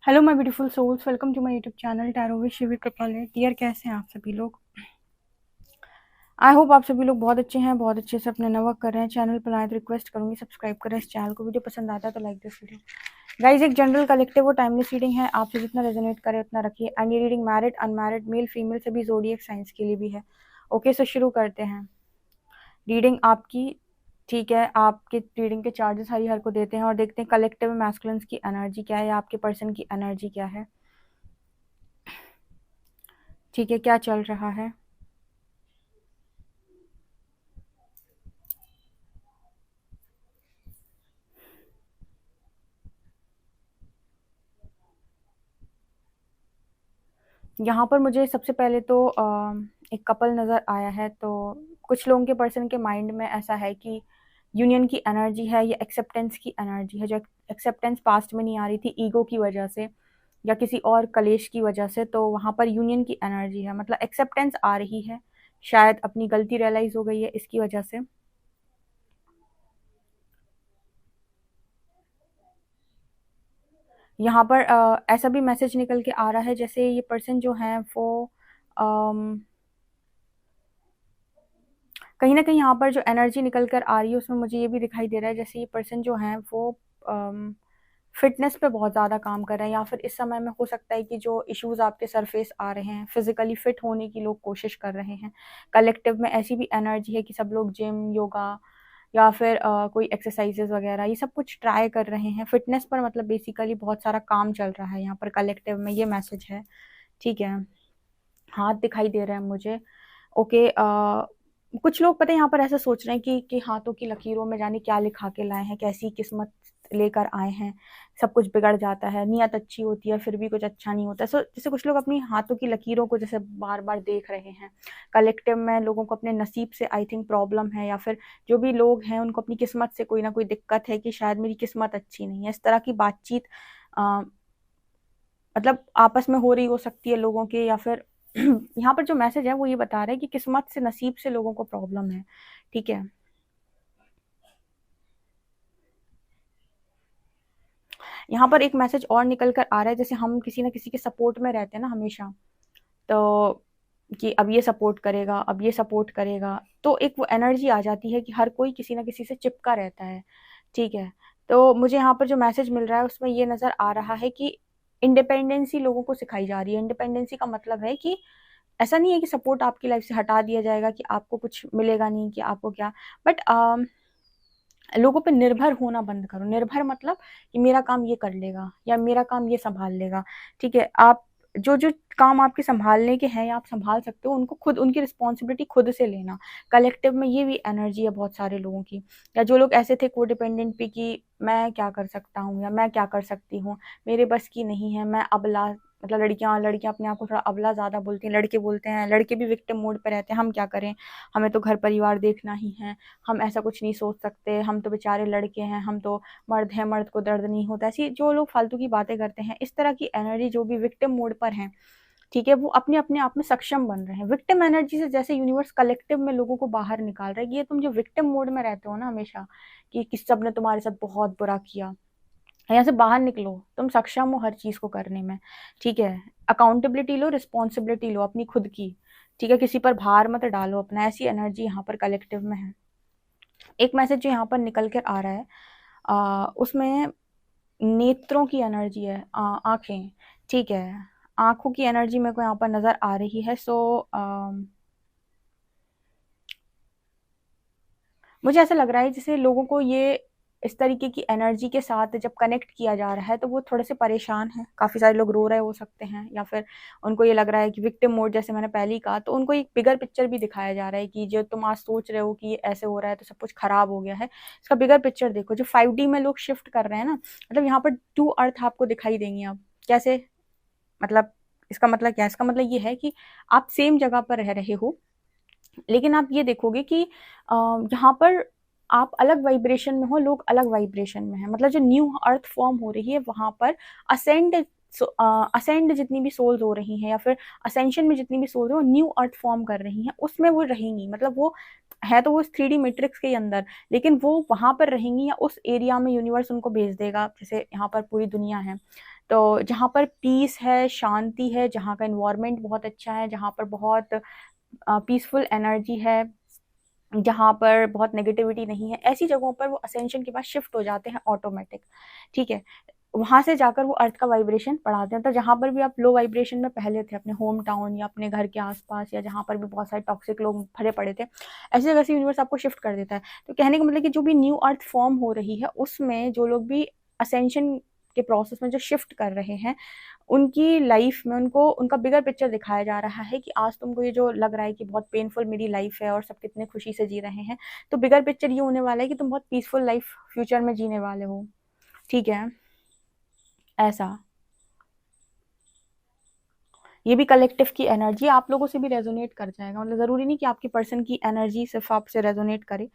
Hello my beautiful souls, welcome to my YouTube channel tarot with Shivi Kripal. Dear, कैसे हैं आप सभी लोग? आई होप आप सभी लोग बहुत अच्छे हैं, बहुत अच्छे से अपने नवर्क कर रहे हैं। चैनल पर आए तो रिक्वेस्ट करूंगी सब्सक्राइब करें इस चैनल को। वीडियो पसंद आता है तो लाइक दिस वीडियो। गाइज, एक जनरल कलेक्टिव और टाइमलेस रीडिंग है, आपसे जितना रेजोनेट करे उतना रखिए। एंड ये reading married, unmarried, male female सभी ज़ोडिएक साइंस के लिए भी है। ओके, सो शुरू करते हैं रीडिंग आपकी। ठीक है, आपके रीडिंग के चार्जेस हरी हर को देते हैं और देखते हैं कलेक्टिव मैस्कुलिन्स की एनर्जी क्या है या आपके पर्सन की एनर्जी क्या है। ठीक है, क्या चल रहा है? यहाँ पर मुझे सबसे पहले तो एक कपल नज़र आया है। तो कुछ लोगों के पर्सन के माइंड में ऐसा है कि यूनियन की एनर्जी है या एक्सेप्टेंस की एनर्जी है। जो एक्सेप्टेंस पास्ट में नहीं आ रही थी ईगो की वजह से या किसी और कलेश की वजह से, तो वहाँ पर यूनियन की एनर्जी है, मतलब एक्सेप्टेंस आ रही है। शायद अपनी गलती रियलाइज हो गई है इसकी वजह से। यहाँ पर ऐसा भी मैसेज निकल के आ रहा है जैसे ये पर्सन जो है वो कहीं ना कहीं यहाँ पर जो एनर्जी निकल कर आ रही है उसमें मुझे ये भी दिखाई दे रहा है जैसे ये पर्सन जो है वो फिटनेस पे बहुत ज़्यादा काम कर रहे हैं, या फिर इस समय में हो सकता है कि जो इश्यूज आपके सरफेस आ रहे हैं फिजिकली फिट होने की लोग कोशिश कर रहे हैं। कलेक्टिव में ऐसी भी एनर्जी है कि सब लोग जिम, योगा या फिर कोई एक्सरसाइजेज वगैरह ये सब कुछ ट्राई कर रहे हैं फिटनेस पर। मतलब बेसिकली बहुत सारा काम चल रहा है यहाँ पर कलेक्टिव में, ये मैसेज है। ठीक है, हाथ दिखाई दे रहे हैं मुझे। ओके, कुछ लोग पता है यहाँ पर ऐसा सोच रहे हैं कि हाथों की लकीरों में जाने क्या लिखा के लाए हैं, कैसी किस्मत लेकर आए हैं। सब कुछ बिगड़ जाता है, नियत अच्छी होती है फिर भी कुछ अच्छा नहीं होता। सो जैसे कुछ लोग अपनी हाथों की लकीरों को जैसे बार बार देख रहे हैं। कलेक्टिव में लोगों को अपने नसीब से आई थिंक प्रॉब्लम है, या फिर जो भी लोग हैं उनको अपनी किस्मत से कोई ना कोई दिक्कत है कि शायद मेरी किस्मत अच्छी नहीं है। इस तरह की बातचीत मतलब आपस में हो रही हो सकती है लोगों के, या फिर यहाँ पर जो मैसेज है वो ये बता रहा है कि किस्मत से, नसीब से लोगों को प्रॉब्लम है। ठीक है, यहाँ पर एक मैसेज और निकल कर आ रहा है जैसे हम किसी ना किसी के सपोर्ट में रहते हैं ना हमेशा। तो कि अब ये सपोर्ट करेगा, अब ये सपोर्ट करेगा, तो एक वो एनर्जी आ जाती है कि हर कोई किसी ना किसी से चिपका रहता है। ठीक है, तो मुझे यहाँ पर जो मैसेज मिल रहा है उसमें ये नजर आ रहा है कि इंडिपेंडेंसी लोगों को सिखाई जा रही है। इंडिपेंडेंसी का मतलब है कि ऐसा नहीं है कि सपोर्ट आपकी लाइफ से हटा दिया जाएगा, कि आपको कुछ मिलेगा नहीं, कि आपको क्या, बट लोगों पे निर्भर होना बंद करो। निर्भर मतलब कि मेरा काम ये कर लेगा या मेरा काम ये संभाल लेगा। ठीक है, आप जो जो काम आपके संभालने के हैं या आप संभाल सकते हो उनको खुद, उनकी रिस्पॉन्सिबिलिटी खुद से लेना। कलेक्टिव में ये भी एनर्जी है बहुत सारे लोगों की। या जो लोग ऐसे थे कोडिपेंडेंट पे कि मैं क्या कर सकता हूँ या मैं क्या कर सकती हूँ, मेरे बस की नहीं है, मैं अबला। मतलब लड़कियां लड़कियां अपने आप को थोड़ा अबला ज्यादा बोलती हैं, लड़के बोलते हैं, लड़के भी विक्टिम मोड पे रहते हैं, हम क्या करें, हमें तो घर परिवार देखना ही है, हम ऐसा कुछ नहीं सोच सकते, हम तो बेचारे लड़के हैं, हम तो मर्द हैं, मर्द को दर्द नहीं होता। ऐसी जो लोग फालतू की बातें करते हैं, इस तरह की एनर्जी जो भी विक्टिम मोड पर है, ठीक है, वो अपने अपने आप में सक्षम बन रहे हैं। विक्टिम एनर्जी से जैसे यूनिवर्स कलेक्टिव में लोगों को बाहर निकाल रहा है कि ये तुम जो विक्टिम मोड में रहते हो ना हमेशा, कि किस सब ने तुम्हारे साथ बहुत बुरा किया, यहाँ से बाहर निकलो, तुम सक्षम हो हर चीज को करने में। ठीक है, अकाउंटेबिलिटी लो, रिस्पॉन्सिबिलिटी लो अपनी खुद की। ठीक है, किसी पर भार मत डालो अपना। ऐसी एनर्जी यहाँ पर कलेक्टिव में है। एक मैसेज जो यहाँ पर निकल कर आ रहा है उसमें नेत्रों की एनर्जी है, आंखें। ठीक है, आंखों की एनर्जी मेरे को यहाँ पर नजर आ रही है। सो मुझे ऐसा लग रहा है जैसे लोगों को ये इस तरीके की एनर्जी के साथ जब कनेक्ट किया जा रहा है तो वो थोड़े से परेशान हैं। काफी सारे लोग रो रहे हो सकते हैं, या फिर उनको ये लग रहा है कि विक्टिम मोड, जैसे मैंने पहले ही कहा, तो उनको एक बिगर पिक्चर भी दिखाया जा रहा है कि जो तुम आज सोच रहे हो कि ये ऐसे हो रहा है तो सब कुछ खराब हो गया है, इसका बिगर पिक्चर देखो। जो 5D में लोग शिफ्ट कर रहे हैं ना, मतलब यहाँ पर 2 अर्थ आपको दिखाई देंगी। अब कैसे, मतलब इसका मतलब क्या है? इसका मतलब ये है कि आप सेम जगह पर रह रहे हो, लेकिन आप ये देखोगे कि यहाँ पर आप अलग वाइब्रेशन में हो, लोग अलग वाइब्रेशन में है। मतलब जो न्यू अर्थ फॉर्म हो रही है वहां पर असेंड असेंड जितनी भी सोल्स हो रही हैं, या फिर असेंशन में जितनी भी सोल्स हो न्यू अर्थ फॉर्म कर रही हैं, उसमें वो रहेंगी। मतलब वो है तो वो इस 3D मैट्रिक्स के अंदर, लेकिन वो वहां पर रहेंगी या उस एरिया में यूनिवर्स उनको भेज देगा। जैसे यहाँ पर पूरी दुनिया है, तो जहाँ पर पीस है, शांति है, जहाँ का एनवायरनमेंट बहुत अच्छा है, जहाँ पर बहुत पीसफुल एनर्जी है, जहाँ पर बहुत नेगेटिविटी नहीं है, ऐसी जगहों पर वो असेंशन के बाद शिफ्ट हो जाते हैं ऑटोमेटिक। ठीक है, वहां से जाकर वो अर्थ का वाइब्रेशन बढ़ाते हैं। तो जहां पर भी आप लो वाइब्रेशन में पहले थे, अपने होम टाउन या अपने घर के आसपास, या जहां पर भी बहुत सारे टॉक्सिक लोग भरे पड़े थे, ऐसी जगह से यूनिवर्स आपको शिफ्ट कर देता है। तो कहने का मतलब कि जो भी न्यू अर्थ फॉर्म हो रही है, उसमें जो लोग भी असेंशन के प्रोसेस में जो शिफ्ट कर रहे हैं, उनकी लाइफ में उनको उनका बिगर पिक्चर दिखाया जा रहा है कि आज तुमको ये जो लग रहा है कि बहुत पेनफुल मेरी लाइफ है और सब कितने खुशी से जी रहे हैं, तो बिगर पिक्चर ये होने वाला है कि तुम बहुत पीसफुल लाइफ फ्यूचर में जीने वाले हो। ठीक है, ऐसा। ये भी कलेक्टिव की एनर्जी आप लोगों से भी रेजोनेट कर जाएगा, मतलब ज़रूरी नहीं कि आपकी पर्सन की एनर्जी सिर्फ आपसे रेजोनेट करे,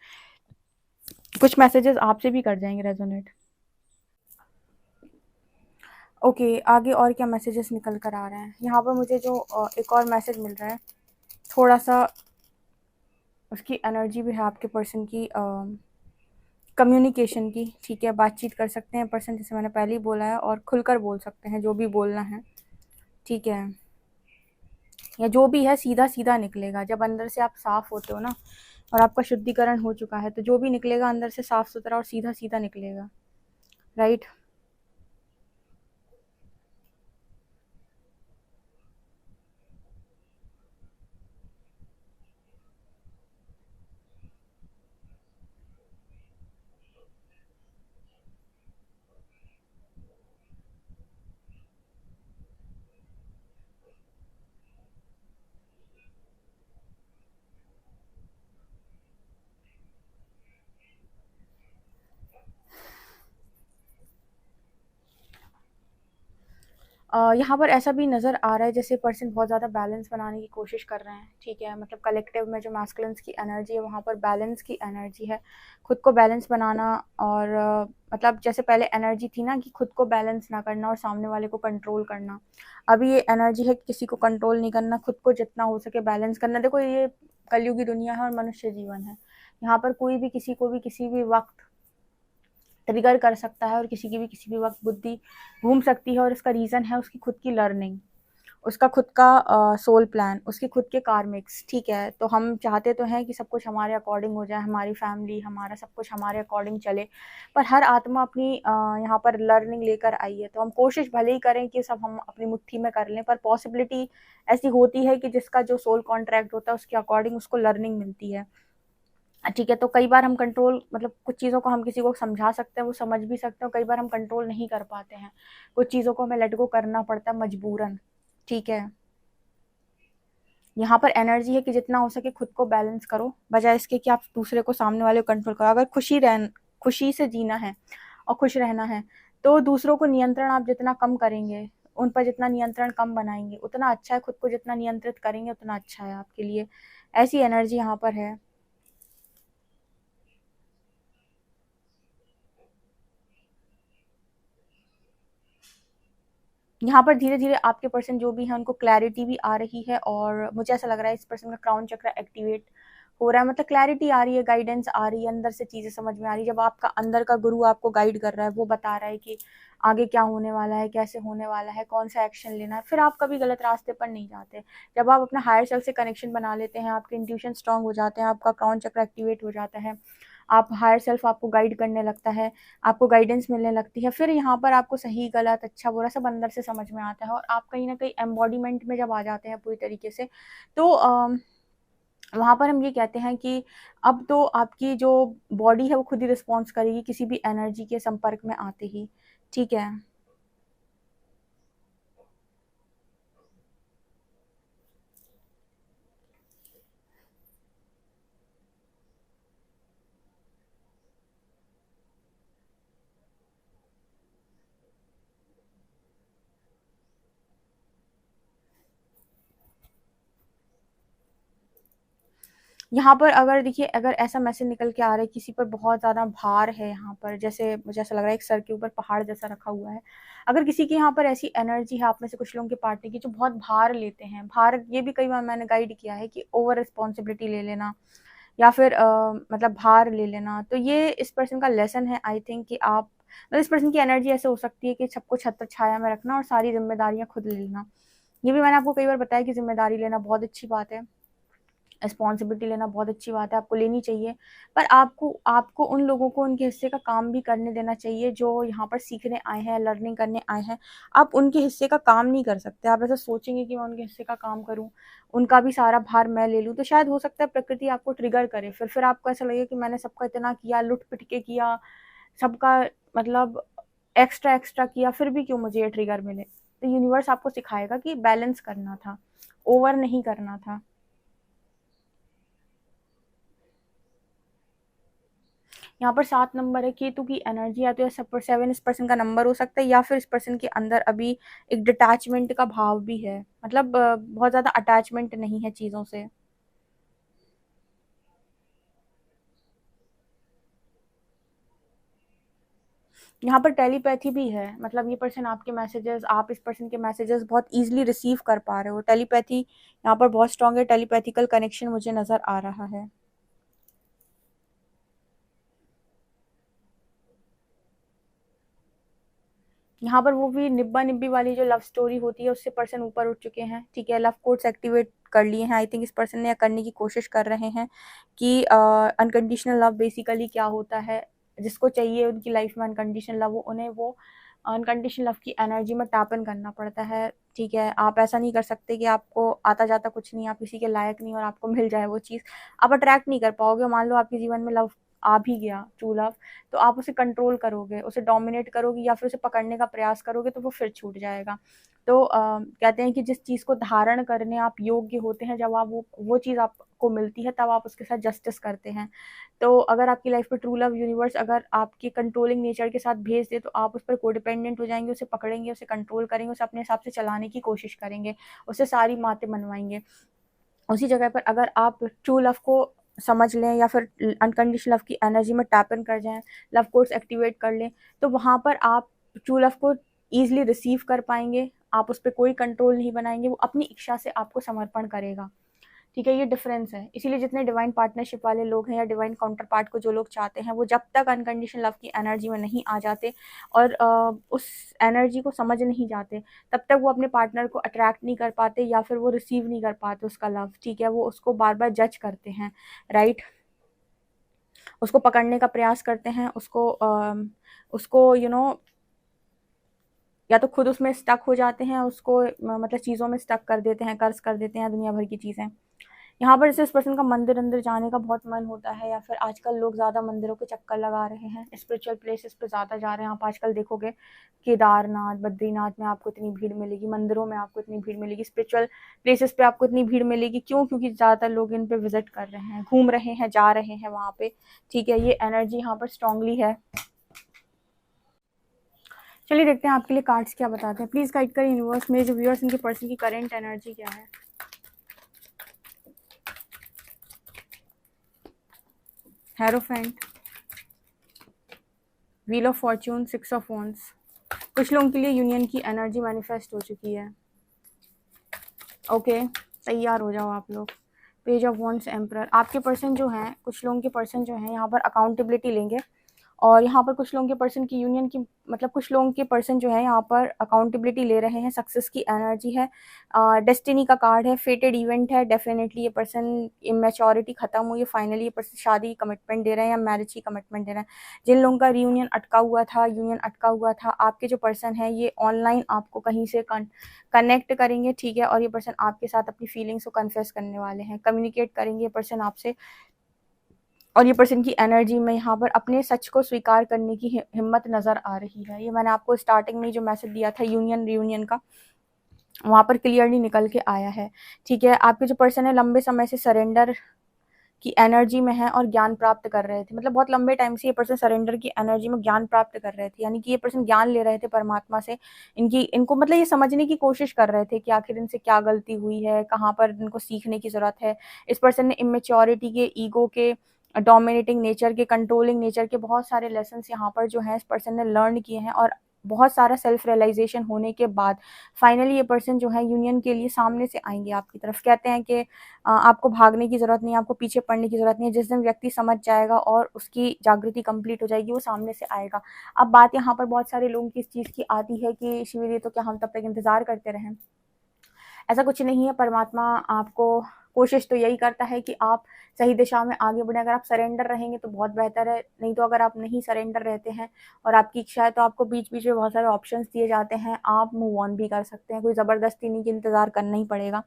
कुछ मैसेजेस आपसे भी कर जाएंगे रेजोनेट। ओके, आगे और क्या मैसेजेस निकल कर आ रहे हैं यहाँ पर मुझे? जो एक और मैसेज मिल रहा है, थोड़ा सा उसकी एनर्जी भी है आपके पर्सन की, कम्युनिकेशन की। ठीक है, बातचीत कर सकते हैं पर्सन, जैसे मैंने पहले ही बोला है, और खुलकर बोल सकते हैं जो भी बोलना है। ठीक है, या जो भी है सीधा सीधा निकलेगा। जब अंदर से आप साफ होते हो ना, और आपका शुद्धिकरण हो चुका है, तो जो भी निकलेगा अंदर से साफ सुथरा और सीधा सीधा निकलेगा। राइट। यहाँ पर ऐसा भी नज़र आ रहा है जैसे पर्सन बहुत ज़्यादा बैलेंस बनाने की कोशिश कर रहे हैं। ठीक है, मतलब कलेक्टिव में जो मैस्कुलिन्स की एनर्जी है, वहाँ पर बैलेंस की एनर्जी है, खुद को बैलेंस बनाना। और मतलब जैसे पहले एनर्जी थी ना कि खुद को बैलेंस ना करना और सामने वाले को कंट्रोल करना, अभी ये एनर्जी है कि किसी को कंट्रोल नहीं करना, खुद को जितना हो सके बैलेंस करना। देखो, ये कलयुगी दुनिया है और मनुष्य जीवन है, यहाँ पर कोई भी किसी को भी किसी भी वक्त ट्रिगर कर सकता है, और किसी की भी किसी भी वक्त बुद्धि घूम सकती है। और इसका रीज़न है उसकी खुद की लर्निंग, उसका खुद का सोल प्लान, उसके खुद के कार्मिक्स। ठीक है, तो हम चाहते तो हैं कि सब कुछ हमारे अकॉर्डिंग हो जाए, हमारी फैमिली, हमारा सब कुछ हमारे अकॉर्डिंग चले, पर हर आत्मा अपनी यहाँ पर लर्निंग लेकर आई है। तो हम कोशिश भले ही करें कि सब हम अपनी मुट्ठी में कर लें, पर पॉसिबिलिटी ऐसी होती है कि जिसका जो सोल कॉन्ट्रैक्ट होता है उसके अकॉर्डिंग उसको लर्निंग मिलती है। ठीक है, तो कई बार हम कंट्रोल, मतलब कुछ चीज़ों को हम किसी को समझा सकते हैं, वो समझ भी सकते हैं, कई बार हम कंट्रोल नहीं कर पाते हैं, कुछ चीज़ों को हमें लेट गो करना पड़ता है मजबूरन। ठीक है, यहाँ पर एनर्जी है कि जितना हो सके खुद को बैलेंस करो, बजाय इसके कि आप दूसरे को, सामने वाले को कंट्रोल करो। अगर खुशी से जीना है और खुश रहना है, तो दूसरों को नियंत्रण आप जितना कम करेंगे, उन पर जितना नियंत्रण कम बनाएंगे, उतना अच्छा है। खुद को जितना नियंत्रित करेंगे उतना अच्छा है आपके लिए। ऐसी एनर्जी यहाँ पर है। यहाँ पर धीरे-धीरे आपके पर्सन जो भी हैं उनको क्लैरिटी भी आ रही है, और मुझे ऐसा लग रहा है इस पर्सन का क्राउन चक्र एक्टिवेट हो रहा है, मतलब क्लैरिटी आ रही है, गाइडेंस आ रही है, अंदर से चीज़ें समझ में आ रही है। जब आपका अंदर का गुरु आपको गाइड कर रहा है, वो बता रहा है कि आगे क्या होने वाला है, कैसे होने वाला है, कौन-सा एक्शन लेना है, फिर आप कभी गलत रास्ते पर नहीं जाते। जब आप अपना हायर सेल्फ से कनेक्शन बना लेते हैं, आपके इंट्यूशन स्ट्रॉन्ग हो जाते हैं, आपका क्राउन चक्र एक्टिवेट हो जाता है, आप हायर सेल्फ आपको गाइड करने लगता है, आपको गाइडेंस मिलने लगती है, फिर यहाँ पर आपको सही गलत अच्छा बुरा सब अंदर से समझ में आता है, और आप कहीं ना कहीं एम्बॉडीमेंट में जब आ जाते हैं पूरी तरीके से, तो वहाँ पर हम ये कहते हैं कि अब तो आपकी जो बॉडी है वो खुद ही रिस्पॉन्स करेगी किसी भी एनर्जी के संपर्क में आते ही। ठीक है, यहाँ पर अगर देखिए, अगर ऐसा मैसेज निकल के आ रहा है किसी पर बहुत ज़्यादा भार है, यहाँ पर जैसे मुझे ऐसा लग रहा है एक सर के ऊपर पहाड़ जैसा रखा हुआ है। अगर किसी की यहाँ पर ऐसी एनर्जी है, आप में से कुछ लोगों की पार्टी की, जो बहुत भार लेते हैं, भार ये भी कई बार मैंने गाइड किया है कि ओवर रिस्पॉन्सिबिलिटी ले लेना, या फिर मतलब भार ले लेना। तो ये इस पर्सन का लेसन है आई थिंक कि आप मतलब इस पर्सन की एनर्जी ऐसे हो सकती है कि सबको छत्र छाया में रखना और सारी ज़िम्मेदारियाँ खुद ले लेना। ये भी मैंने आपको कई बार बताया कि ज़िम्मेदारी लेना बहुत अच्छी बात है, रिस्पॉन्सिबिलिटी लेना बहुत अच्छी बात है, आपको लेनी चाहिए। पर आपको आपको उन लोगों को उनके हिस्से का काम भी करने देना चाहिए जो यहाँ पर सीखने आए हैं, लर्निंग करने आए हैं। आप उनके हिस्से का काम नहीं कर सकते। आप ऐसा सोचेंगे कि मैं उनके हिस्से का काम करूँ, उनका भी सारा भार मैं ले लूँ, तो शायद हो सकता है प्रकृति आपको ट्रिगर करे। फिर आपको ऐसा लगे कि मैंने सबका इतना किया, लुट-पिट के किया, सबका मतलब एक्स्ट्रा किया, फिर भी क्यों मुझे ये ट्रिगर मिले। तो यूनिवर्स आपको सिखाएगा कि बैलेंस करना था, ओवर नहीं करना था। यहाँ पर 7 नंबर है, केतु की एनर्जी या तो 7 इस पर्सन का नंबर हो सकता है या फिर इस पर्सन के अंदर अभी एक डिटैचमेंट का भाव भी है। मतलब बहुत ज़्यादा अटैचमेंट नहीं है चीज़ों से। यहाँ पर टेलीपैथी भी है, मतलब ये पर्सन आपके मैसेजेस, आप इस पर्सन के मैसेजेस बहुत ईज़िली रिसीव कर पा रहे हो। टेलीपैथी यहाँ पर बहुत स्ट्रॉन्ग है, टेलीपैथिकल कनेक्शन मुझे नज़र आ रहा है। यहाँ पर वो भी निब्बा-निब्बी वाली जो लव स्टोरी होती है उससे पर्सन ऊपर उठ चुके हैं, ठीक है? लव कोड्स एक्टिवेट कर लिए हैं। आई थिंक इस पर्सन ने करने की कोशिश कर रहे हैं कि अनकंडीशनल लव बेसिकली क्या होता है, जिसको चाहिए उनकी लाइफ में अनकंडीशनल लव, वो उन्हें वो अनकंडीशनल लव की एनर्जी में टैप इन करना पड़ता है, ठीक है? आप ऐसा नहीं कर सकते कि आपको आता-जाता कुछ नहीं, आप किसी के लायक नहीं और आपको मिल जाए वो चीज़। आप अट्रैक्ट नहीं कर पाओगे। मान लो आपके जीवन में लव आ भी गया, ट्रू लव, तो आप उसे कंट्रोल करोगे, उसे डोमिनेट करोगे या फिर उसे पकड़ने का प्रयास करोगे तो वो फिर छूट जाएगा। तो कहते हैं कि जिस चीज़ को धारण करने आप योग्य होते हैं, जब आप वो चीज़ आपको मिलती है, तब आप उसके साथ जस्टिस करते हैं। तो अगर आपकी लाइफ में ट्रू लव यूनिवर्स अगर आपके कंट्रोलिंग नेचर के साथ भेज दे, तो आप उस पर कोडिपेंडेंट हो जाएँगे, उसे पकड़ेंगे, उसे कंट्रोल करेंगे, उसे अपने हिसाब से चलाने की कोशिश करेंगे, उससे सारी बातें मनवाएँगे। उसी जगह पर अगर आप ट्रू लव को समझ लें या फिर अनकंडीशनल लव की एनर्जी में टैप इन कर जाएँ, लव कोड्स एक्टिवेट कर लें, तो वहाँ पर आप ट्रू लव को ईज़िली रिसीव कर पाएँगे, आप उस पे कोई कंट्रोल नहीं बनाएँगे, वो अपनी इच्छा से आपको समर्पण करेगा। ठीक है, ये डिफरेंस है। इसीलिए जितने डिवाइन पार्टनरशिप वाले लोग हैं या डिवाइन काउंटर पार्ट को जो लोग चाहते हैं, वो जब तक अनकंडीशनल लव की एनर्जी में नहीं आ जाते और उस एनर्जी को समझ नहीं जाते, तब तक वो अपने पार्टनर को अट्रैक्ट नहीं कर पाते या फिर वो रिसीव नहीं कर पाते उसका लव, ठीक है? वो उसको बार-बार जज करते हैं, राइट? उसको पकड़ने का प्रयास करते हैं, उसको या तो खुद उसमें स्टक हो जाते हैं, उसको मतलब चीज़ों में स्टक कर देते हैं, कर्स कर देते हैं दुनिया भर की चीज़ें। यहाँ पर जैसे इस पर्सन का मंदिर अंदर जाने का बहुत मन होता है या फिर आजकल लोग ज़्यादा मंदिरों के चक्कर लगा रहे हैं, स्पिरिचुअल प्लेसेस पे ज़्यादा जा रहे हैं। आप आजकल देखोगे केदारनाथ, बद्रीनाथ में आपको इतनी भीड़ मिलेगी, मंदिरों में आपको इतनी भीड़ मिलेगी, स्पिरिचुअल प्लेसेस पे आपको इतनी भीड़ मिलेगी। क्यों? क्योंकि ज़्यादातर लोग इन पे विजिट कर रहे हैं, घूम रहे हैं, जा रहे हैं वहाँ पे, ठीक है? ये एनर्जी यहाँ पर स्ट्रांगली है। चलिए देखते हैं आपके लिए कार्ड्स क्या बताते हैं। प्लीज़ गाइड करें यूनिवर्स, मेरे जो व्यूअर्स इनके पर्सन की करेंट एनर्जी क्या है। Hierophant, wheel of Fortune, 6 of wands. कुछ लोगों के लिए यूनियन की एनर्जी मैनिफेस्ट हो चुकी है। ओके, तैयार हो जाओ आप लोग। Page of wands, emperor. आपके पर्सन जो हैं, कुछ लोगों के पर्सन जो हैं यहाँ पर अकाउंटेबिलिटी लेंगे और यहाँ पर कुछ लोगों के पर्सन की यूनियन की मतलब कुछ लोगों के पर्सन जो है यहाँ पर अकाउंटेबिलिटी ले रहे हैं। सक्सेस की एनर्जी है, डेस्टिनी का कार्ड है, फेटेड इवेंट है। डेफिनेटली ये पर्सन इमेच्योरिटी खत्म हुई है, फाइनली ये पर्सन शादी की कमिटमेंट दे रहे हैं या मैरिज की कमिटमेंट दे रहे हैं। जिन लोगों का यूनियन अटका हुआ था, आपके जो पर्सन है ये ऑनलाइन आपको कहीं से कनेक्ट करेंगे, ठीक है? और ये पर्सन आपके साथ अपनी फीलिंग्स को कन्फेस करने वाले हैं, कम्युनिकेट करेंगे ये पर्सन आपसे। और ये पर्सन की एनर्जी में यहाँ पर अपने सच को स्वीकार करने की हिम्मत नज़र आ रही है। ये मैंने आपको स्टार्टिंग में जो मैसेज दिया था यूनियन रियूनियन का, वहाँ पर क्लियरली निकल के आया है, ठीक है? आपके जो पर्सन है लंबे समय से सरेंडर की एनर्जी में है और ज्ञान प्राप्त कर रहे थे। मतलब बहुत लंबे टाइम से ये पर्सन सरेंडर की एनर्जी में ज्ञान प्राप्त कर रहे थे, यानी कि ये पर्सन ज्ञान ले रहे थे परमात्मा से। इनको मतलब ये समझने की कोशिश कर रहे थे कि आखिर इनसे क्या गलती हुई है, कहाँ पर इनको सीखने की ज़रूरत है। इस पर्सन ने इमेच्योरिटी के, ईगो के, डोमिनेटिंग नेचर के, कंट्रोलिंग नेचर के बहुत सारे लेसन्स यहाँ पर जो हैं इस पर्सन ने लर्न किए हैं और बहुत सारा सेल्फ रियलाइजेशन होने के बाद फाइनली ये पर्सन जो है यूनियन के लिए सामने से आएंगे आपकी तरफ। कहते हैं कि आपको भागने की ज़रूरत नहीं है, आपको पीछे पड़ने की ज़रूरत नहीं है। जिस दिन व्यक्ति समझ जाएगा और उसकी जागृति कंप्लीट हो जाएगी, वो सामने से आएगा। अब बात यहाँ पर बहुत सारे लोगों की इस चीज़ की आती है कि शिविर तो क्या हम तब तक इंतज़ार करते रहें। ऐसा कुछ नहीं है। परमात्मा आपको कोशिश तो यही करता है कि आप सही दिशा में आगे बढ़ें। अगर आप सरेंडर रहेंगे तो बहुत बेहतर है, नहीं तो अगर आप नहीं सरेंडर रहते हैं और आपकी इच्छा है तो आपको बीच बीच में बहुत सारे ऑप्शंस दिए जाते हैं, आप मूव ऑन भी कर सकते हैं। कोई ज़बरदस्ती नहीं कि इंतज़ार करना ही पड़ेगा।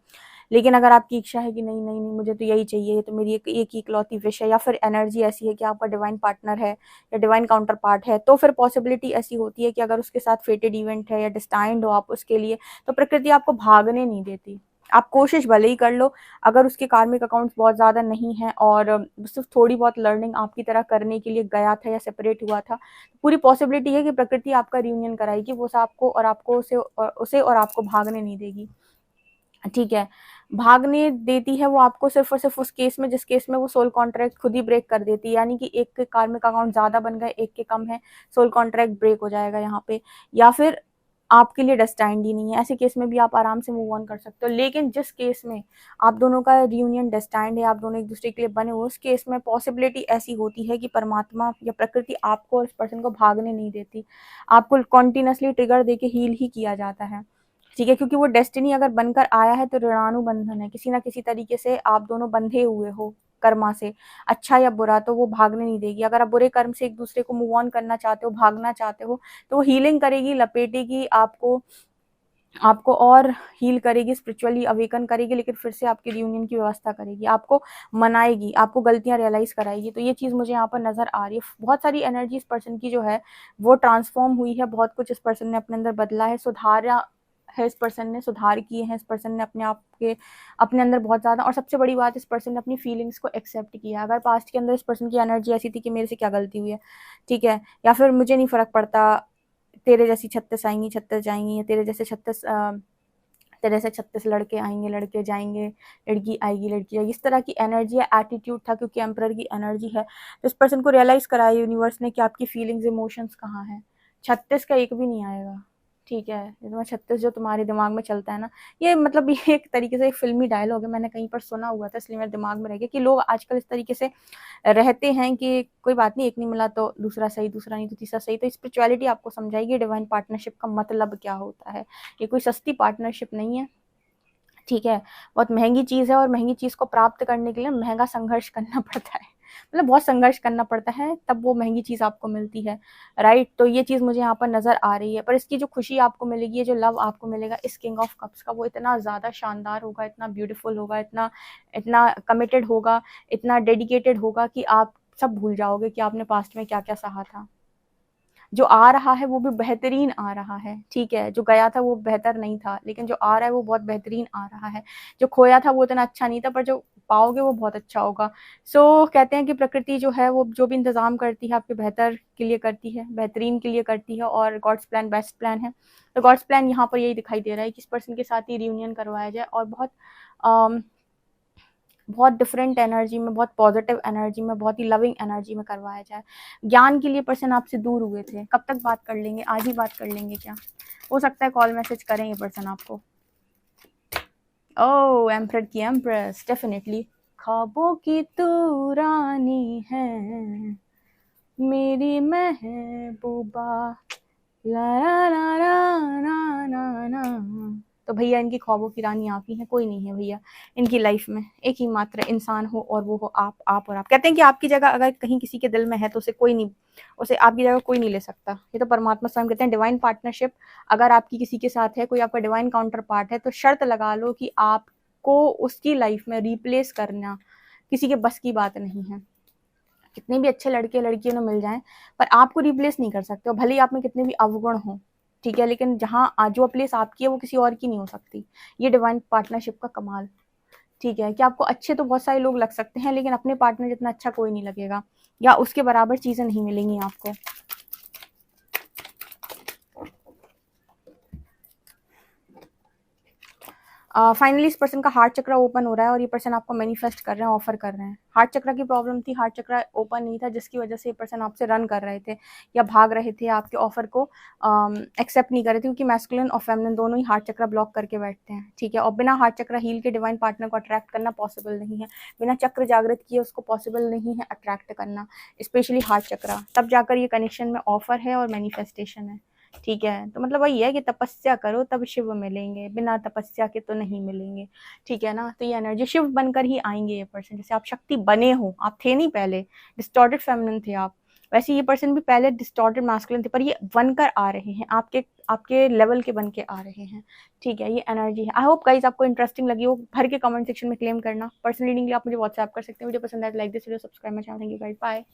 लेकिन अगर आपकी इच्छा है कि नहीं नहीं नहीं मुझे तो यही चाहिए, ये तो मेरी एक ही इकलौती विश है, या फिर एनर्जी ऐसी है कि आपका डिवाइन पार्टनर है या डिवाइन काउंटर पार्ट है, तो फिर पॉसिबिलिटी ऐसी होती है कि अगर उसके साथ फेटेड इवेंट है या डिस्टाइंड हो आप उसके लिए, तो प्रकृति आपको भागने नहीं देती। आप कोशिश भले ही कर लो, अगर उसके कार्मिक अकाउंट्स बहुत ज़्यादा नहीं हैं और सिर्फ थोड़ी बहुत लर्निंग आपकी तरह करने के लिए गया था या सेपरेट हुआ था, तो पूरी पॉसिबिलिटी है कि प्रकृति आपका रियूनियन कराएगी। वो आपको और आपको उसे और आपको भागने नहीं देगी। ठीक है, भागने देती है वो आपको सिर्फ और सिर्फ उस केस में जिस केस में वो सोल कॉन्ट्रैक्ट खुद ही ब्रेक कर देती है, यानी कि एक के कार्मिक अकाउंट ज़्यादा बन गए, एक के कम है, सोल कॉन्ट्रैक्ट ब्रेक हो जाएगा यहाँ पे। या फिर आपके लिए डेस्टाइंड ही नहीं है, ऐसे केस में भी आप आराम से मूव ऑन कर सकते हो। लेकिन जिस केस में आप दोनों का रियूनियन डेस्टाइंड है, आप दोनों एक दूसरे के लिए बने हो, उस केस में पॉसिबिलिटी ऐसी होती है कि परमात्मा या प्रकृति आपको और इस पर्सन को भागने नहीं देती, आपको कॉन्टिन्यूसली ट्रिगर देके हील ही किया जाता है। ठीक है, क्योंकि वो डेस्टिनी अगर बनकर आया है तो ऋणानुबंधन है, किसी ना किसी तरीके से आप दोनों बंधे हुए हो कर्मा से, अच्छा या बुरा, तो वो भागने नहीं देगी। अगर आप बुरे कर्म से एक दूसरे को मूव ऑन करना चाहते हो, भागना चाहते हो, तो वो हीलिंग करेगी, लपेटेगी आपको, आपको और हील करेगी, स्पिरिचुअली अवेकन करेगी, लेकिन फिर से आपकी रियूनियन की व्यवस्था करेगी, आपको मनाएगी, आपको गलतियां रियलाइज कराएगी। तो ये चीज़ मुझे यहाँ पर नज़र आ रही है। बहुत सारी एनर्जी इस पर्सन की जो है वो ट्रांसफॉर्म हुई है, बहुत कुछ इस पर्सन ने अपने अंदर बदला है, सुधारा है, इस पर्सन ने सुधार किए हैं, इस पर्सन ने अपने आप के अपने अंदर बहुत ज़्यादा। और सबसे बड़ी बात, इस पर्सन ने अपनी फीलिंग्स को एक्सेप्ट किया। अगर पास्ट के अंदर इस पर्सन की एनर्जी ऐसी थी कि मेरे से क्या गलती हुई है, ठीक है, या फिर मुझे नहीं फ़र्क पड़ता, तेरे जैसी 36 आएंगी 36 जाएंगी, या तेरे से 36 लड़के आएंगे लड़के जाएंगे, लड़की आएगी लड़की जाएगी, इस तरह की एनर्जी या एटीट्यूड था, क्योंकि एम्परर की एनर्जी है। तो इस पर्सन को रियलाइज़ कराया यूनिवर्स ने कि आपकी फीलिंग्स इमोशंस कहाँ हैं। 36 का एक भी नहीं आएगा, ठीक है। ये तुम्हारा 36 जो तुम्हारे दिमाग में चलता है ना, ये मतलब ये एक तरीके से एक फिल्मी डायलॉग है, मैंने कहीं पर सुना हुआ था, इसलिए मेरे दिमाग में रह गया कि लोग आजकल इस तरीके से रहते हैं कि कोई बात नहीं, एक नहीं मिला तो दूसरा सही, दूसरा नहीं तो तीसरा सही। तो स्पिरिचुअलिटी आपको समझाएगी डिवाइन पार्टनरशिप का मतलब क्या होता है। ये कोई सस्ती पार्टनरशिप नहीं है, ठीक है, बहुत महंगी चीज़ है, और महंगी चीज़ को प्राप्त करने के लिए महंगा संघर्ष करना पड़ता है, मतलब बहुत संघर्ष करना पड़ता है, तब वो महंगी चीज़ आपको मिलती है, राइट। तो ये चीज़ मुझे यहाँ पर नज़र आ रही है। पर इसकी जो खुशी आपको मिलेगी, ये जो लव आपको मिलेगा इस किंग ऑफ कप्स का, वो इतना ज़्यादा शानदार होगा, इतना ब्यूटीफुल होगा, इतना इतना कमिटेड होगा, इतना डेडिकेटेड होगा कि आप सब भूल जाओगे कि आपने पास्ट में क्या क्या सहा था। जो आ रहा है वो भी बेहतरीन आ रहा है, ठीक है, जो गया था वो बेहतर नहीं था, लेकिन जो आ रहा है वो बहुत बेहतरीन आ रहा है। जो खोया था वो इतना अच्छा नहीं था, पर जो पाओगे वो बहुत अच्छा होगा। सो कहते हैं कि प्रकृति जो है वो जो भी इंतज़ाम करती है आपके बेहतर के लिए करती है, बेहतरीन के लिए करती है, और गॉड्स प्लान बेस्ट प्लान है। तो गॉड्स प्लान यहाँ पर यही दिखाई दे रहा है कि इस पर्सन के साथ ही रियूनियन करवाया जाए, और बहुत डिफरेंट एनर्जी में, बहुत पॉजिटिव एनर्जी में, बहुत ही लविंग एनर्जी में करवाया जाए। ज्ञान के लिए पर्सन आपसे दूर हुए थे, कब तक बात कर लेंगे, आज ही बात कर लेंगे क्या? हो सकता है कॉल मैसेज करें ये पर्सन आपको। ओह, एम्परर की एम्प्रेस, डेफिनेटली। ख्वाबों की तू रानी है, मेरी महबूबा, ला ला ला ला ना ना ना। तो भैया इनकी ख्वाबों की रानी आप ही हैं, कोई नहीं है भैया इनकी लाइफ में। एक ही मात्र इंसान हो, और वो हो आप और आप। कहते हैं कि आपकी जगह अगर कहीं किसी के दिल में है तो उसे कोई नहीं, उसे आपकी जगह कोई नहीं ले सकता। ये तो परमात्मा स्वयं कहते हैं। डिवाइन पार्टनरशिप अगर आपकी किसी के साथ है, कोई आपका डिवाइन काउंटर पार्ट है, तो शर्त लगा लो कि आपको उसकी लाइफ में रिप्लेस करना किसी के बस की बात नहीं है। कितने भी अच्छे लड़के लड़कियों ने मिल जाएं, पर आपको रिप्लेस नहीं कर सकते हो, भले ही आप में कितने भी अवगुण हो, ठीक है, लेकिन जहाँ जो प्लेस आपकी है वो किसी और की नहीं हो सकती। ये डिवाइन पार्टनरशिप का कमाल, ठीक है, कि आपको अच्छे तो बहुत सारे लोग लग सकते हैं, लेकिन अपने पार्टनर जितना अच्छा कोई नहीं लगेगा, या उसके बराबर चीज़ें नहीं मिलेंगी आपको। फाइनली इस पर्सन का हार्ट चक्रा ओपन हो रहा है और ये पर्सन आपको मैनिफेस्ट कर रहे हैं, ऑफर कर रहे हैं। हार्ट चक्रा की प्रॉब्लम थी, हार्ट चक्रा ओपन नहीं था, जिसकी वजह से ये पर्सन आपसे रन कर रहे थे या भाग रहे थे, आपके ऑफर को एक्सेप्ट नहीं कर रहे थे, क्योंकि मैस्कुलिन और फेमिनिन दोनों ही हार्ट चक्रा ब्लॉक करके बैठते हैं, ठीक है। और बिना हार्ट चक्रा हील के डिवाइन पार्टनर को अट्रैक्ट करना पॉसिबल नहीं है, बिना चक्र जागृत किए उसको पॉसिबल नहीं है अट्रैक्ट करना, स्पेशली हार्ट चक्रा। तब जाकर ये कनेक्शन में ऑफर है और मैनिफेस्टेशन है, ठीक है। तो मतलब वही है कि तपस्या करो तब शिव मिलेंगे, बिना तपस्या के तो नहीं मिलेंगे, ठीक है ना। तो ये एनर्जी शिव बनकर ही आएंगे ये पर्सन, जैसे आप शक्ति बने हो, आप थे नहीं पहले, डिस्टॉर्टेड फेमिनिन थे आप, वैसे ये पर्सन भी पहले डिस्टॉर्टेड मास्कुलिन थे, पर ये बनकर आ रहे हैं, आपके आपके लेवल के बन के आ रहे हैं, ठीक है। ये एनर्जी है। आई होप गाइज आपको इंटरेस्टिंग लगी हो, भर के कमेंट सेक्शन में क्लेम करना। पर्सनल रीडिंग के लिए आप मुझे व्हाट्सएप कर सकते हैं। वीडियो पसंद आए तो like this video, subscribe my channel. Thank you guys, bye.